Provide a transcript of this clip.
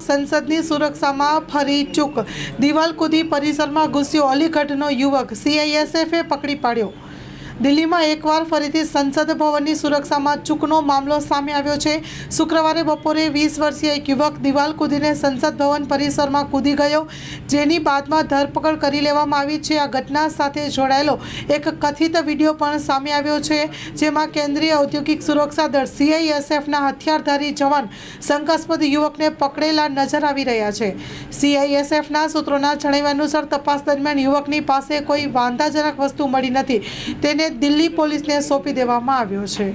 સંસદની સુરક્ષામાં ફરી ચૂક, દિવાલ કૂદી પરિસરમાં ઘૂસ્યો અલીગઢનો યુવક, સીઆઈએસએફે પકડી પાડ્યો। દિલ્હીમાં એકવાર ફરીથી સંસદ ભવનની સુરક્ષામાં ચૂકનો મામલો સામે આવ્યો છે। શુક્રવારે બપોરે 20 વર્ષીય એક યુવક દિવાલ કૂદીને સંસદ ભવન પરિસરમાં કૂદી ગયો, જેની બાદમાં ધરપકડ કરી લેવામાં આવી છે। આ ઘટના સાથે જોડાયેલો એક કથિત વિડીયો પણ સામે આવ્યો છે, જેમાં કેન્દ્રીય ઔદ્યોગિક સુરક્ષા દળ સીઆઈએસએફના હથિયારધારી જવાન શંકાસ્પદ યુવકને પકડેલા નજર આવી રહ્યા છે। સીઆઈએસએફના સૂત્રોના જણાવ્યા અનુસાર તપાસ દરમિયાન યુવકની પાસે કોઈ વાંધાજનક વસ્તુ મળી નથી, તેને દિલ્હી પોલીસને સોંપી દેવામાં આવ્યો છે।